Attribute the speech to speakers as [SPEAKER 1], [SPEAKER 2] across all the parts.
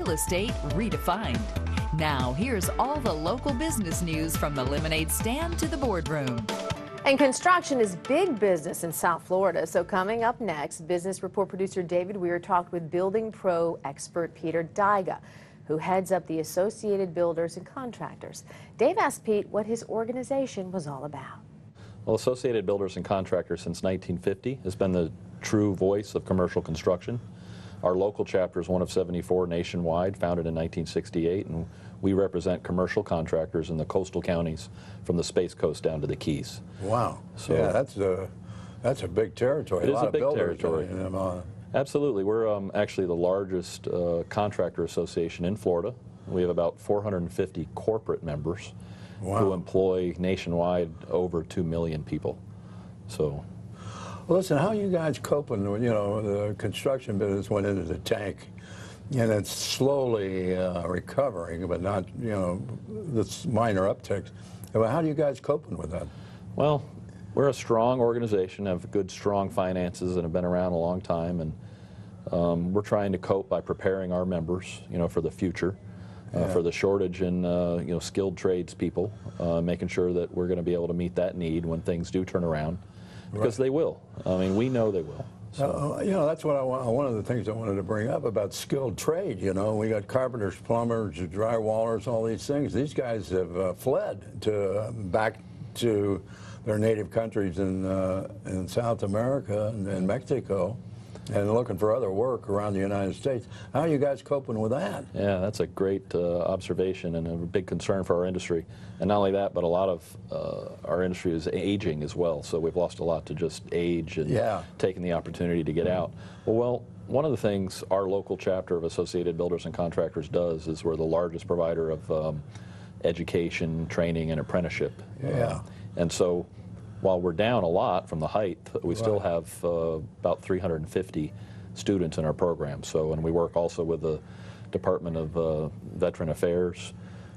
[SPEAKER 1] Real estate redefined. Now, here's all the local business news from the lemonade stand to the boardroom.
[SPEAKER 2] And construction is big business in South Florida. So coming up next, Business Report producer David Weir talked with building pro expert Peter Dyga, who heads up the Associated Builders and Contractors. Dave asked Pete what his organization was all about.
[SPEAKER 3] Well, Associated Builders and Contractors since 1950 has been the true voice of commercial construction. Our local chapter is one of 74 nationwide, founded in 1968, and we represent commercial contractors in the coastal counties from the Space Coast down to the Keys.
[SPEAKER 4] Wow. So yeah, that's a big territory.
[SPEAKER 3] It is a big
[SPEAKER 4] builders
[SPEAKER 3] territory. Absolutely. We're actually the largest contractor association in Florida. We have about 450 corporate members who employ nationwide over 2 million people. So.
[SPEAKER 4] Well, listen, how are you guys coping? You know, the construction business went into the tank, and it's slowly recovering, but not, you know, this minor upticks. How are you guys coping with that?
[SPEAKER 3] Well, we're a strong organization, have good, strong finances, and have been around a long time. And we're trying to cope by preparing our members, you know, for the future, for the shortage in, you know, skilled tradespeople, making sure that we're going to be able to meet that need when things do turn around. Because they will. I mean, we know they will. So.
[SPEAKER 4] You know, that's what one of the things I wanted to bring up about skilled trade. You know, we got carpenters, plumbers, drywallers, all these things. These guys have fled back to their native countries in South America and Mexico, and looking for other work around the United States. How are you guys coping with that?
[SPEAKER 3] Yeah, that's a great observation and a big concern for our industry. And not only that, but a lot of our industry is aging as well. So we've lost a lot to just age and taking the opportunity to get out. Well, one of the things our local chapter of Associated Builders and Contractors does is we're the largest provider of education, training, and apprenticeship. And so while we're down a lot from the height, we still have about 350 students in our program. So, and we work also with the Department of Veteran Affairs,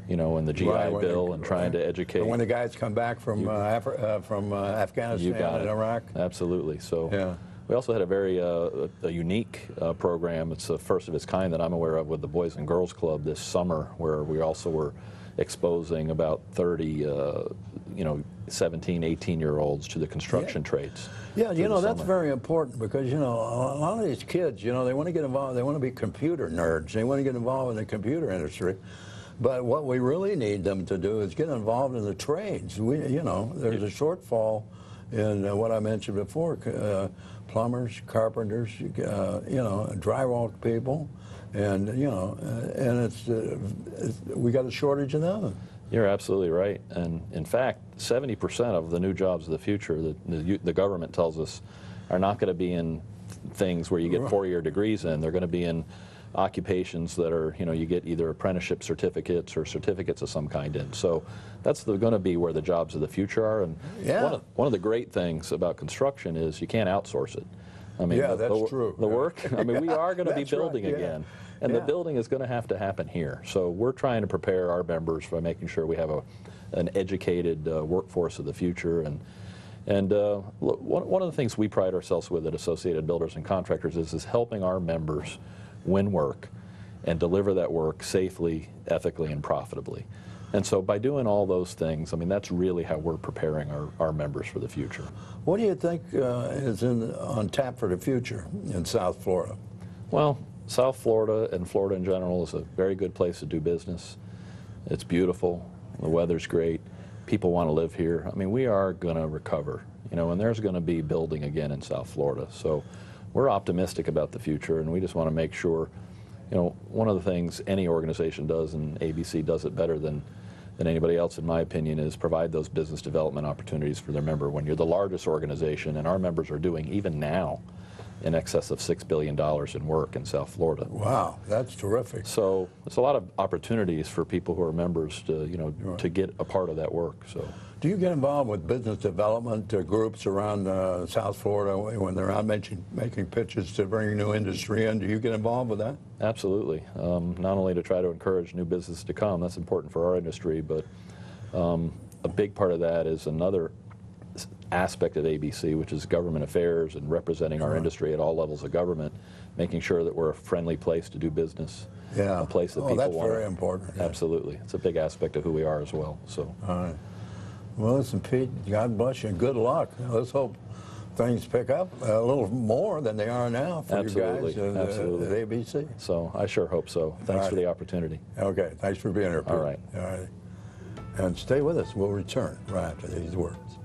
[SPEAKER 3] you know, and the GI Bill, and trying to educate.
[SPEAKER 4] And when the guys come back from Afghanistan and Iraq.
[SPEAKER 3] Absolutely. So we also had a very a unique program. It's the first of its kind that I'm aware of with the Boys and Girls Club this summer, where we also were exposing about 30, you know, 17, 18-year-olds to the construction trades.
[SPEAKER 4] Yeah, you know, that's very important because, you know, a lot of these kids, you know, they want to get involved, they want to be computer nerds, they want to get involved in the computer industry. But what we really need them to do is get involved in the trades. You know, there's a shortfall in what I mentioned before, plumbers, carpenters, you know, drywall people. And, you know, and we got a shortage of them.
[SPEAKER 3] You're absolutely right. And in fact, 70% of the new jobs of the future that the government tells us are not going to be in things where you get 4-year degrees in. They're going to be in occupations that are, you know, you get either apprenticeship certificates or certificates of some kind in. So that's going to be where the jobs of the future are. And one of the great things about construction is you can't outsource it. I mean,
[SPEAKER 4] that's true.
[SPEAKER 3] The work, I mean, we are going to be building again. And the building is going to have to happen here. So we're trying to prepare our members by making sure we have an educated workforce of the future. And one of the things we pride ourselves with at Associated Builders and Contractors is helping our members win work and deliver that work safely, ethically, and profitably. And so by doing all those things, I mean, that's really how we're preparing our members for the future.
[SPEAKER 4] What do you think is on tap for the future in South Florida?
[SPEAKER 3] Well, South Florida and Florida in general is a very good place to do business. It's beautiful. The weather's great. People want to live here. I mean, we are going to recover, you know, and there's going to be building again in South Florida. So we're optimistic about the future, and we just want to make sure, you know, one of the things any organization does, and ABC does it better than anybody else, in my opinion, is provide those business development opportunities for their member. When you're the largest organization, and our members are doing, even now, in excess of $6 billion in work in South Florida.
[SPEAKER 4] Wow, that's terrific.
[SPEAKER 3] So there's a lot of opportunities for people who are members to, you know, to get a part of that work. So.
[SPEAKER 4] Do you get involved with business development groups around South Florida when they're out making pitches to bring new industry in? Do you get involved with that?
[SPEAKER 3] Absolutely. Not only to try to encourage new business to come, that's important for our industry, but a big part of that is another aspect of ABC, which is government affairs and representing our industry at all levels of government, making sure that we're a friendly place to do business.
[SPEAKER 4] Yeah.
[SPEAKER 3] A place that people
[SPEAKER 4] that's
[SPEAKER 3] want.
[SPEAKER 4] very important. Yeah.
[SPEAKER 3] Absolutely. It's a big aspect of who we are as well. So.
[SPEAKER 4] All right. Well, listen, Pete, God bless you and good luck. Let's hope things pick up a little more than they are now for
[SPEAKER 3] Absolutely.
[SPEAKER 4] you guys
[SPEAKER 3] Absolutely.
[SPEAKER 4] at ABC.
[SPEAKER 3] So I sure hope so. Thanks for the opportunity.
[SPEAKER 4] Okay. Thanks for being here, Pete.
[SPEAKER 3] All right.
[SPEAKER 4] All right. And stay with us. We'll return right after these words.